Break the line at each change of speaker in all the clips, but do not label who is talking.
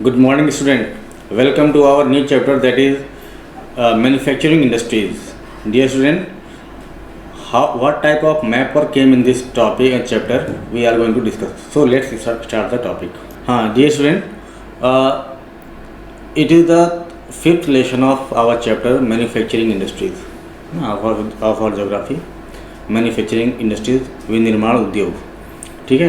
Good morning, student. Welcome to our new chapter, that is manufacturing industries. Dear student, what type of map work came in this topic and chapter we are going to discuss. So let's start the topic. Dear student, it is the fifth lesson of our chapter manufacturing industries of our geography. Manufacturing industries विनिर्माण उद्योग. ठीक है,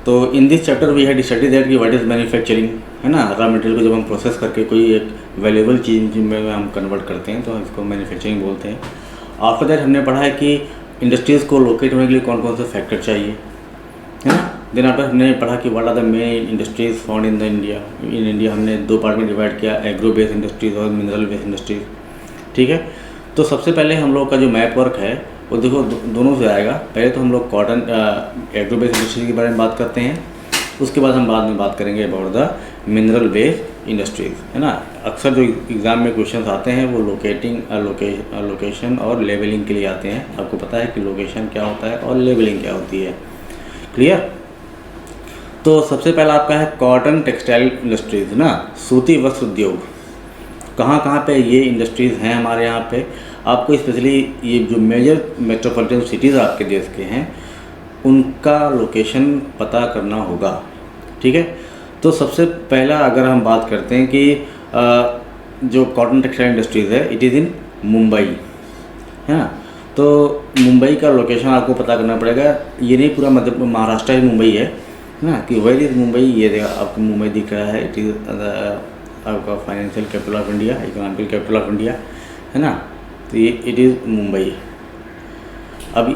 तो in this chapter we had study that कि what is manufacturing, है ना. Raw material को जब हम प्रोसेस करके कोई एक वैल्यूएबल चीज़ में हम कन्वर्ट करते हैं तो इसको मैन्युफैक्चरिंग बोलते हैं. आफ्टर दैट हमने पढ़ा है कि इंडस्ट्रीज़ को लोकेट होने के लिए कौन कौन से फैक्टर चाहिए, है ना. देन आफ्टर हमने पढ़ा कि what are the main industries found in India. हमने दो पार्ट में डिवाइड किया, एग्रो बेस्ड इंडस्ट्रीज और मिनरल बेस्ड इंडस्ट्रीज. ठीक है, तो सबसे पहले हम लोग का जो मैप वर्क है वो देखो दोनों से आएगा. पहले तो हम लोग कॉटन एग्रो बेस्ड इंडस्ट्रीज के बारे में बात करते हैं, उसके बाद हम बाद में बात करेंगे about the mineral based industries, है ना. अक्सर जो एग्ज़ाम में क्वेश्चंस आते हैं वो लोकेशन और लेवलिंग के लिए आते हैं. आपको पता है कि लोकेशन क्या होता है और लेवलिंग क्या होती है. क्लियर. तो सबसे पहला आपका है कॉटन टेक्सटाइल इंडस्ट्रीज ना, सूती वस्त्र उद्योग. कहाँ पे ये इंडस्ट्रीज़ हैं हमारे यहाँ पे. आपको स्पेशली ये जो मेजर मेट्रोपॉलिटन सिटीज़ आपके देश के हैं उनका लोकेशन पता करना होगा. ठीक है, तो सबसे पहला अगर हम बात करते हैं कि जो कॉटन टेक्सटाइल इंडस्ट्रीज़ है इट इज़ इन मुंबई, है ना. तो मुंबई का लोकेशन आपको पता करना पड़ेगा. ये नहीं पूरा मध्य महाराष्ट्र ही मुंबई है ना, कि वेयर इज़ मुंबई. ये देखा आपको मुंबई दिख रहा है. इट इज़ आपका financial capital of India, economical capital of India, है ना. तो ये इट इज़ मुंबई. अभी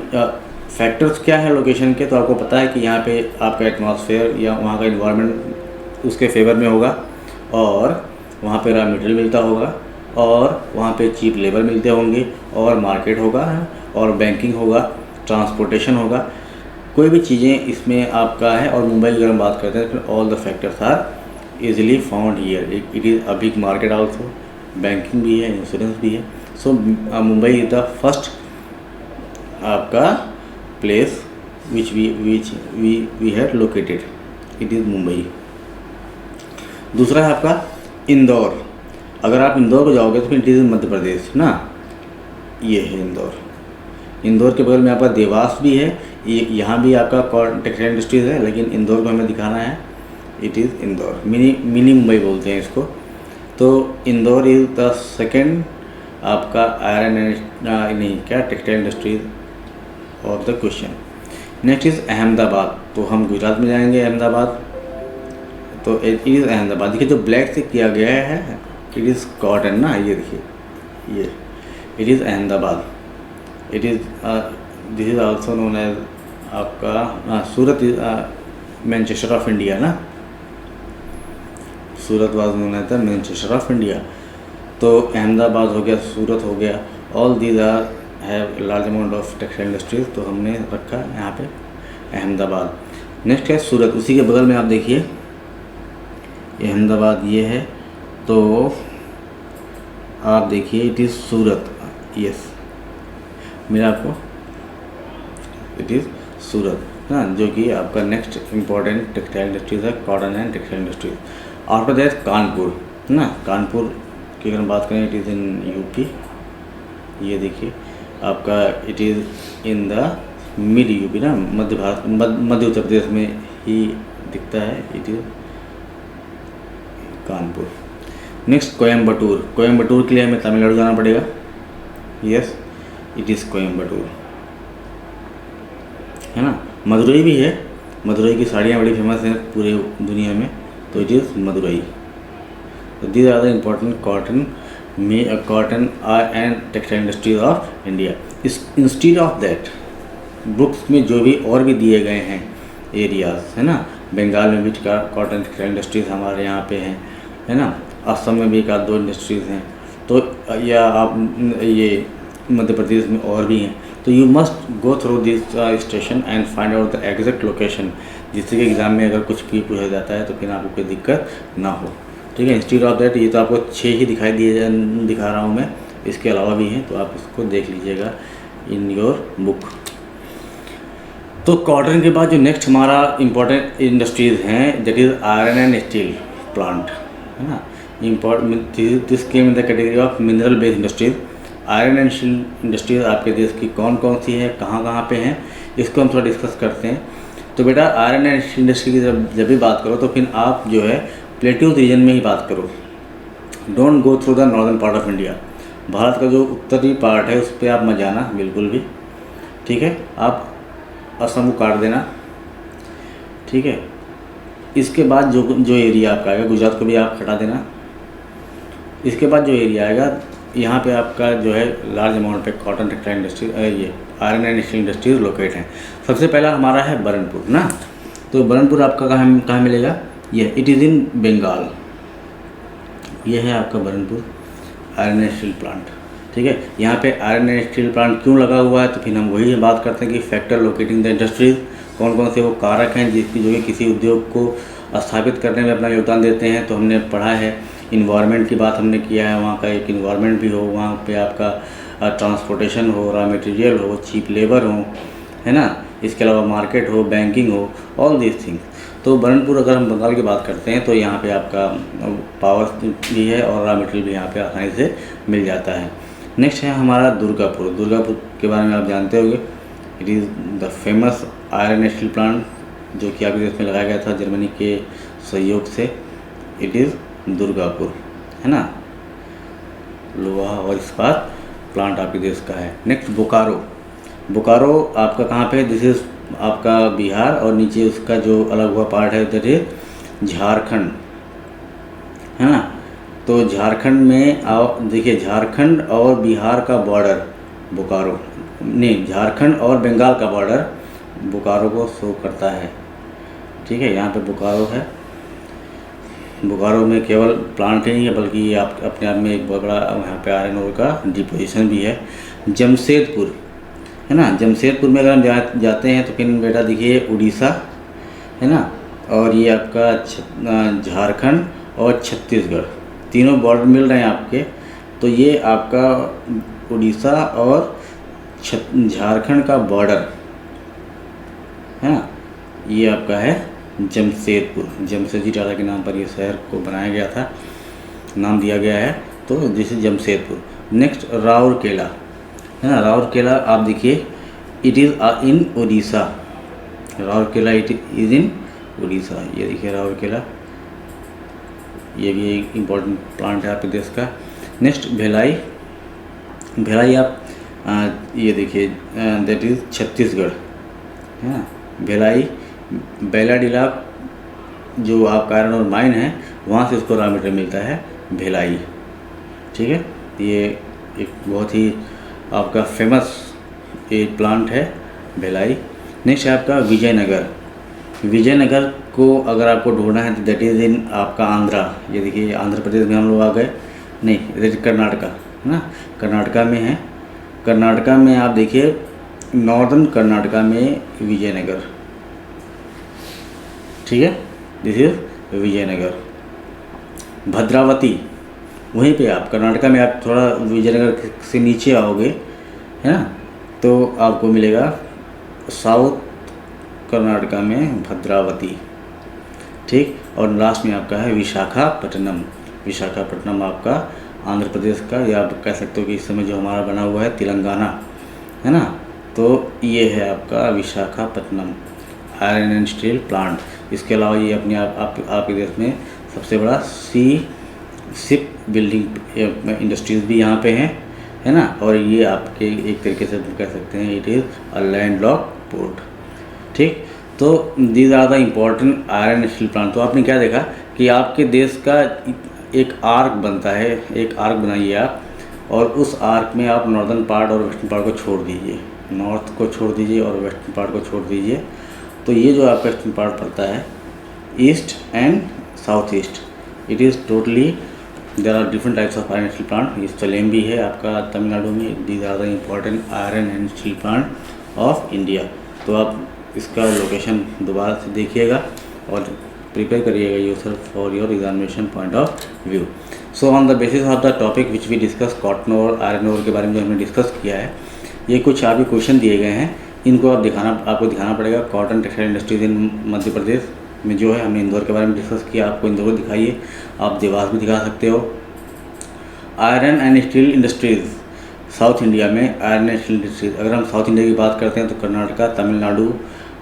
फैक्टर्स क्या है लोकेशन के, तो आपको पता है कि यहाँ पे आपका एटमॉस्फेयर या वहाँ का इन्वायरमेंट उसके फेवर में होगा, और वहाँ पे रॉ मटेरियल मिलता होगा, और वहाँ पे चीप लेबर मिलते होंगे, और मार्केट होगा, और बैंकिंग होगा, ट्रांसपोर्टेशन होगा. कोई भी चीज़ें इसमें आपका है. और मुंबई की अगर हम बात करते हैं तो all the factors are easily found here. It is a big market also, banking भी है, इंश्योरेंस भी है. So Mumbai is the first आपका place which we have located. It is Mumbai. दूसरा है आपका इंदौर. अगर आप इंदौर को जाओगे तो फिर इट इज़ मध्य प्रदेश ना. ये है इंदौर. इंदौर के बगल में आपका देवास भी है. यहाँ भी आपका टेक्सटाइल इंडस्ट्रीज है, लेकिन इंदौर को हमें दिखाना है. It is Indore. Mini Mumbai बोलते हैं इसको. तो इंदौर इज़ द सेकेंड आपका आयरन नहीं क्या textile industries of the question. Next is Ahmedabad. तो हम गुजरात में जाएंगे, अहमदाबाद. तो इट इज़ अहमदाबाद. देखिए जो ब्लैक से किया गया है इट इज़ कॉटन ना. ये देखिए ये it is Ahmedabad. It is this is also known as आपका सूरत मैनचेस्टर ऑफ इंडिया ना. Surat was known as the Manchester of India. तो अहमदाबाद हो गया, सूरत हो गया. All these are have large amount of textile industries. तो हमने रखा यहाँ पे अहमदाबाद. नेक्स्ट है सूरत. उसी के बगल में आप देखिए अहमदाबाद ये है. तो आप देखिए इट इज़ सूरत. यस मेरा आपको इट इज़ सूरत ना, जो कि आपका नेक्स्ट इम्पॉर्टेंट टेक्सटाइल इंडस्ट्रीज है, cotton and textile industries. After that Kanpur ना. कानपुर की अगर बात करें इट इज़ इन यूपी. ये देखिए आपका it is in the mid UP ना, मध्य भारत, मध्य उत्तर प्रदेश में ही दिखता है. It is Kanpur. Next Coimbatore. Coimbatore के लिए हमें तमिलनाडु जाना पड़ेगा. यस इट इज़ कोयम्बटूर, है ना. मदुरई भी है. मदुरई की साड़ियाँ बड़ी फेमस हैं पूरे दुनिया में. तो इट इज़ मदुरई. तो these are the important cotton and textile industries of India. Instead of that books में जो भी और भी दिए गए हैं एरियाज़, है ना. बंगाल में भी कॉटन टेक्सटाइल इंडस्ट्रीज हमारे यहाँ पे हैं, है ना. असम में भी एक आध दो इंडस्ट्रीज़ हैं. तो या आप ये मध्य प्रदेश में और भी हैं. तो you must go through this station and find out the exact location, जिससे कि एग्ज़ाम में अगर कुछ भी पूछा जाता है तो फिर आपको कोई दिक्कत ना हो. ठीक है. इंस्टीड ऑफ दैट ये तो आपको 6 ही दिखा रहा हूँ मैं. इसके अलावा भी हैं तो आप इसको देख लीजिएगा इन योर बुक. तो कॉटन के बाद जो नेक्स्ट हमारा इम्पोर्टेंट इंडस्ट्रीज़ हैं that is iron and steel plant. है ना। This came in the category of mineral based industries. Iron and steel industries आपके देश की कौन कौन सी है, कहाँ कहाँ पे हैं, इसको हम थोड़ा डिस्कस करते हैं। तो बेटा आयरन एंड स्टील इंडस्ट्री की जब भी बात करो तो फिर आप जो है प्लेट्यूज रीजन में ही बात करो। Don't go through the northern part of India. Bharat का जो उत्तरी पार्ट है उस पर आप मत जाना बिल्कुल भी, ठीक है। आप असम को काट देना, ठीक है। इसके बाद जो एरिया आपका आएगा, गुजरात को भी आप हटा देना। इसके बाद जो एरिया आएगा यहाँ पे आपका जो है लार्ज अमाउंट पे कॉटन टेक्सटाइल इंडस्ट्री, ये iron and steel industries locate हैं। सबसे पहला हमारा है बरनपुर ना। तो बरनपुर आपका कहाँ मिलेगा, ये इट इज़ इन बंगाल। ये है आपका Burnpur iron and steel plant, ठीक है। यहाँ पे आयरन एंड स्टील प्लांट क्यों लगा हुआ है, तो फिर हम वही बात करते हैं कि फैक्टर लोकेटिंग द इंडस्ट्रीज, कौन कौन से वो कारक हैं जिसकी जो कि किसी उद्योग को स्थापित करने में अपना योगदान देते हैं। तो हमने पढ़ा है, इन्वायरमेंट की बात हमने किया है, वहाँ का एक इन्वायरमेंट भी हो, वहाँ पे आपका ट्रांसपोर्टेशन हो, रॉ मटेरियल हो, चीप लेबर हो, है ना। इसके अलावा मार्केट हो, बैंकिंग हो, ऑल दीज थिंग्स। तो बरनपुर अगर हम बंगाल की बात करते हैं तो यहाँ पे आपका पावर भी है और रॉ मटेरियल भी यहाँ पे आसानी से मिल जाता है। नेक्स्ट है हमारा दुर्गापुर। दुर्गापुर के बारे में आप जानते होंगे, it is the famous iron and steel plant जो कि आपके देश में लगाया गया था जर्मनी के सहयोग से। इट इज़ दुर्गापुर, है ना। लोहा और इस्पात प्लांट आपके देश का है। नेक्स्ट बोकारो। बोकारो आपका कहाँ पे, दिस इज़ आपका बिहार, और नीचे उसका जो अलग हुआ पार्ट है दैट इज झारखंड, है ना। तो झारखंड में देखिए, झारखंड और बिहार का बॉर्डर बोकारो नहीं, झारखंड और बंगाल का बॉर्डर बोकारो को शो करता है, ठीक है। यहाँ पे बोकारो है। बोकारो में केवल प्लांट ही नहीं है बल्कि ये आप अपने आप में एक बहुत बड़ा यहाँ पे आयरन ओर का डिपोजिशन भी है। जमशेदपुर, है ना। जमशेदपुर में अगर हम जाते हैं तो फिर बेटा देखिए उड़ीसा, है ना, और ये आपका झारखंड और छत्तीसगढ़, तीनों बॉर्डर मिल रहे हैं आपके। तो ये आपका उड़ीसा और झारखंड का बॉर्डर, है ना, ये आपका है जमशेदपुर। जमशेदजी टाटा के नाम पर ये शहर को बनाया गया था, नाम दिया गया है। तो this is Jamshedpur. Next Rourkela, है ना। राउरकेला आप देखिए, it is in Orissa. Rourkela it is in Orissa. ये देखिए राउरकेला, ये भी एक इम्पोर्टेंट प्लांट है आपके देश का। नेक्स्ट भिलाई। भिलाई आप ये देखिए दैट इज़ छत्तीसगढ़, है ना। भिलाई बैलाडीला जो आपका आयरन और माइन है वहाँ से उसको रॉ मटेरियल मिलता है, भिलाई, ठीक है। ये एक बहुत ही आपका फेमस एक प्लांट है भिलाई। नेक्स्ट है आपका विजयनगर। विजयनगर को अगर आपको ढूंढना है तो दैट इज़ इन आपका आंध्रा। ये देखिए आंध्र प्रदेश में हम लोग आ गए, नहीं कर्नाटका, है ना, कर्नाटका में है। कर्नाटका में आप देखिए नॉर्दर्न कर्नाटका में विजयनगर, ठीक है, दिस इज विजयनगर। भद्रावती, वहीं पे आप कर्नाटका में आप थोड़ा विजयनगर से नीचे आओगे, है ना, तो आपको मिलेगा साउथ कर्नाटका में भद्रावती, ठीक। और लास्ट में आपका है विशाखापट्टनम। विशाखापट्टनम आपका आंध्र प्रदेश का, या आप कह सकते हो कि इस समय जो हमारा बना हुआ है तेलंगाना, है ना। तो ये है आपका Visakhapatnam iron and steel plant. इसके अलावा ये अपने आपके देश में सबसे बड़ा शिप बिल्डिंग इंडस्ट्रीज भी यहाँ पे हैं, है ना। और ये आपके एक तरीके से कह सकते हैं it is a landlocked port, ठीक। तो these are the important iron steel plant. तो आपने क्या देखा कि आपके देश का एक आर्क बनता है, एक आर्क बनाइए आप, और उस आर्क में आप नॉर्दर्न पार्ट और वेस्टर्न पार्ट को छोड़ दीजिए, नॉर्थ को छोड़ दीजिए और वेस्टर्न पार्ट को छोड़ दीजिए। तो ये जो आपका वेस्टर्न पार्ट पड़ता है east and south east, it is totally there are different types of iron steel plant. इस चलेम भी है आपका तमिलनाडु में। These are the important iron and steel plant of India. तो आप इसका लोकेशन दोबारा से देखिएगा और प्रिपेयर करिएगा yourself for your examination point of view. So on the basis of the topic which we discuss cotton और आयरन ओर के बारे में जो हमने डिस्कस किया है, ये कुछ आपके क्वेश्चन दिए गए हैं, इनको आपको दिखाना पड़ेगा। कॉटन टेक्सटाइल इंडस्ट्रीज इन मध्य प्रदेश, में जो है हमने इंदौर के बारे में डिस्कस किया। आपको इंदौर दिखाइए, आप देवास भी दिखा सकते हो। Iron and steel industries south India में, आयरन एंड स्टील इंडस्ट्रीज, अगर हम साउथ इंडिया की बात करते हैं तो कर्नाटका, तमिलनाडु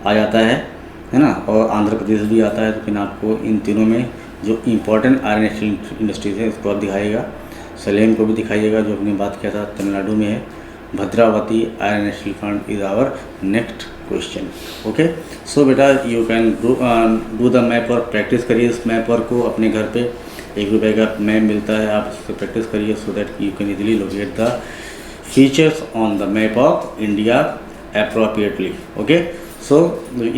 आ जाता है ना, और आंध्र प्रदेश भी आता है। तो फिर आपको इन तीनों में जो important iron and steel industries है उसको आप दिखाइएगा। सलेम को भी दिखाइएगा जो अपने बात किया था, तमिलनाडु में है। Bhadravati iron and steel plant is our next question. Okay, so बेटा you can do the map और प्रैक्टिस करिए इस मैप वर्क को अपने घर पे। ₹1 का मैप मिलता है, आप उससे प्रैक्टिस करिए so that you can easily locate the features on the map of India appropriately. Okay, so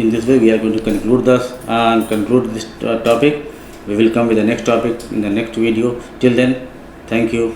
in this way we are going to conclude this topic. We will come with the next topic in the next video. Till then, thank you.